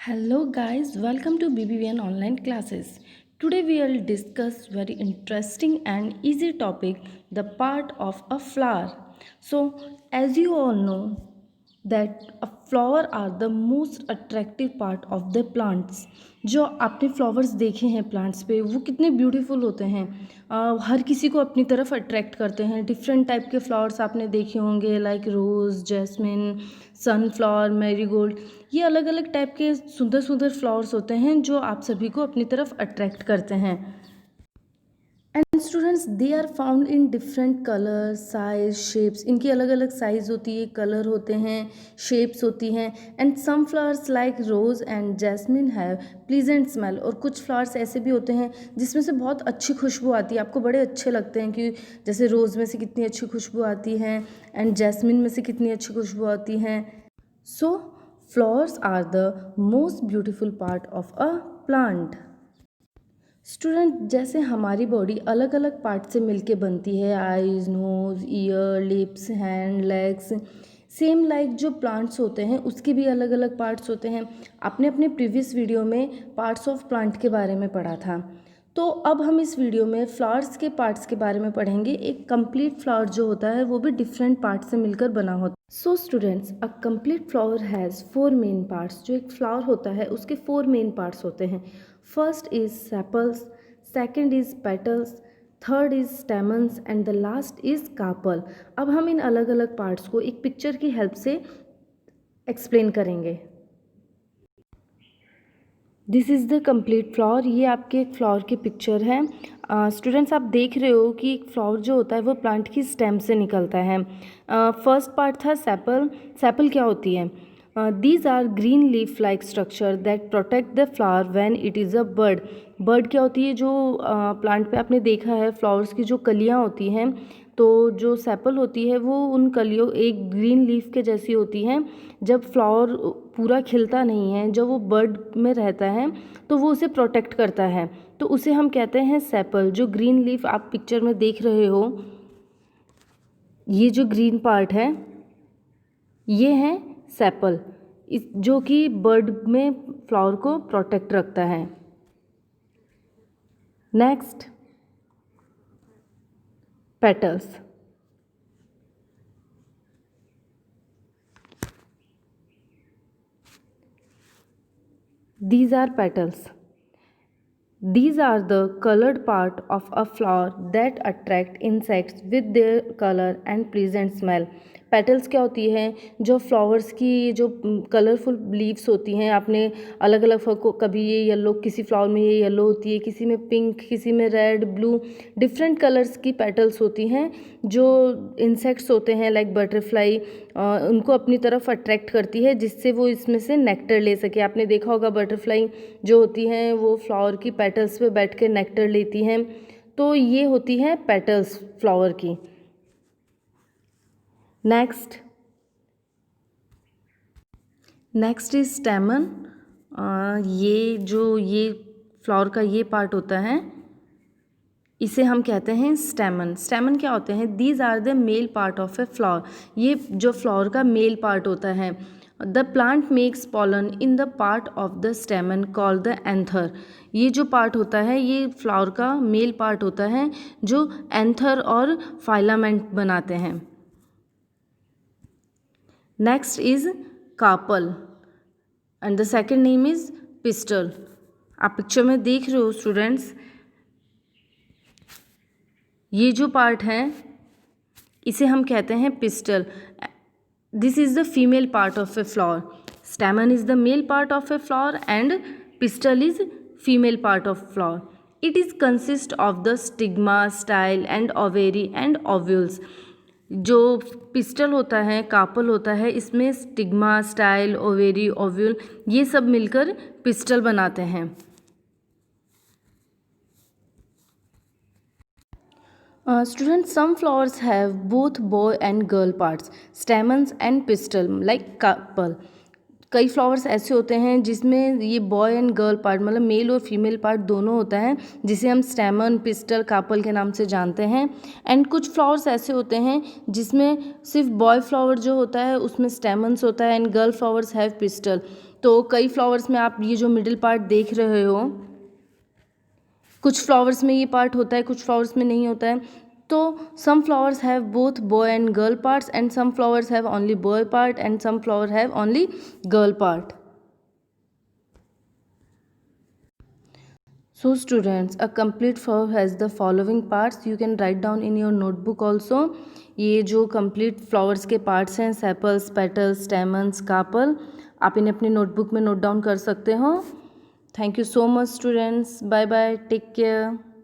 Hello guys, welcome to BBVN online classes. Today we will discuss very interesting and easy topic, the part of a flower. So as you all know that a flower are the most attractive part of the plants. जो आपने flowers देखे हैं plants पे वो कितने beautiful होते हैं। हर किसी को अपनी तरफ अट्रैक्ट करते हैं। डिफरेंट टाइप के फ्लावर्स आपने देखे होंगे लाइक रोज़, जैस्मिन, सनफ्लावर, मैरीगोल्ड। ये अलग अलग टाइप के सुंदर सुंदर फ्लावर्स होते हैं जो आप सभी को अपनी तरफ अट्रैक्ट करते हैं। And students they are found in different colour, size, shapes. इनकी अलग अलग साइज़ होती है, कलर होते हैं, शेप्स होती हैं। And some flowers like rose and jasmine have pleasant smell. और कुछ फ्लावर्स ऐसे भी होते हैं जिसमें से बहुत अच्छी खुशबू आती है, आपको बड़े अच्छे लगते हैं कि जैसे रोज़ में से कितनी अच्छी खुशबू आती है एंड जैस्मिन में से कितनी अच्छी खुशबू आती है। So flowers are the most beautiful part of a plant. Student जैसे हमारी बॉडी अलग अलग पार्ट से मिलके बनती है, eyes, nose, ear, lips, hand, legs, same like जो प्लांट्स होते हैं उसके भी अलग अलग पार्ट्स होते हैं। आपने अपने प्रीवियस वीडियो में पार्ट्स ऑफ प्लांट के बारे में पढ़ा था। तो अब हम इस वीडियो में फ्लावर्स के पार्ट्स के बारे में पढ़ेंगे। एक कंप्लीट फ्लावर जो होता है वो भी डिफरेंट पार्ट से मिलकर बना होता है। So students, a complete flower has 4 main parts. जो एक फ्लावर होता है उसके 4 मेन पार्ट्स होते हैं। First is sepals, second is petals, third is stamens and the last is carpel. अब हम इन अलग अलग पार्ट्स को एक पिक्चर की हेल्प से एक्सप्लेन करेंगे। This is the complete flower. ये आपके एक फ्लावर की पिक्चर है। स्टूडेंट्स आप देख रहे हो कि एक फ्लावर जो होता है वो प्लांट की स्टेम से निकलता है। फर्स्ट पार्ट था सेपल। सेपल क्या होती है? These are green leaf like structure that protect the flower when it is a bird. Bird क्या होती है? जो प्लांट पे आपने देखा है फ्लावर्स की जो कलियाँ होती हैं, तो जो सेपल होती है वो उन कलियों एक ग्रीन लीफ के जैसी होती हैं। जब फ्लावर पूरा खिलता नहीं है, जब वो बर्ड में रहता है तो वो उसे प्रोटेक्ट करता है, तो उसे हम कहते हैं सेपल। जो ग्रीन लीफ आप पिक्चर में देख रहे हो, ये जो ग्रीन पार्ट है ये है सेपल, जो कि बर्ड में फ्लावर को प्रोटेक्ट रखता है। Next, petals. These are petals. These are the colored part of a flower that attract insects with their color and pleasant smell. Petals क्या होती हैं? जो फ्लावर्स की जो कलरफुल लीव्स होती हैं, आपने अलग अलग कभी ये येलो, किसी फ्लावर में ये येलो होती है, किसी में पिंक, किसी में रेड, ब्लू, डिफरेंट कलर्स की पेटल्स होती हैं जो इंसेक्ट्स होते हैं लाइक बटरफ्लाई, उनको अपनी तरफ अट्रैक्ट करती है जिससे वो इसमें से नेक्टर ले सके। आपने देखा होगा बटरफ्लाई जो होती हैं वो फ्लावर की पेटल्स पे बैठ के नेक्टर लेती हैं, तो ये होती हैं पेटल्स फ्लावर की। Next is स्टेमन। ये फ्लावर का ये पार्ट होता है, इसे हम कहते हैं स्टेमन। स्टेमन क्या होते हैं? These are the male part of a flower. ये जो फ्लावर का मेल पार्ट होता है। The plant makes pollen in the part of the stamen called the anther. ये जो पार्ट होता है ये फ्लावर का मेल पार्ट होता है जो एंथर और फाइलामेंट बनाते हैं। Next is carpal and the second name is pistol. आप पिक्चर में देख रहे हो स्टूडेंट्स, ये जो पार्ट है इसे हम कहते हैं pistol. This is the female part of a flower. स्टेमन is the male part of a flower and pistil is female part of flower. It is consist of the stigma, style and ovary and ovules. जो pistol होता है, carpel होता है, इसमें stigma, style, ovary, ovule ये सब मिलकर pistol बनाते हैं। Students, some flowers have both boy and girl parts, stamens and pistil like carpel. कई फ्लावर्स ऐसे होते हैं जिसमें ये बॉय एंड गर्ल पार्ट मतलब मेल और फीमेल पार्ट दोनों होता है, जिसे हम स्टेमन, पिस्टल, कार्पल के नाम से जानते हैं। एंड कुछ फ्लावर्स ऐसे होते हैं जिसमें सिर्फ बॉय फ्लावर जो होता है उसमें स्टेमन्स होता है and girl flowers have pistol. तो कई फ्लावर्स में आप ये जो मिडिल पार्ट देख रहे हो, कुछ फ्लावर्स में ये पार्ट होता है, कुछ फ्लावर्स में नहीं होता है। तो some flowers have both boy and girl parts and some flowers have only boy part and some flower have only girl part. So students, a complete flower has the following parts. You can write down in your notebook also. ये जो complete flowers के parts हैं, sepals, petals, stamens, carpel, आप इन्हें अपनी notebook में note down कर सकते हो. Thank you so much students. Bye bye. Take care.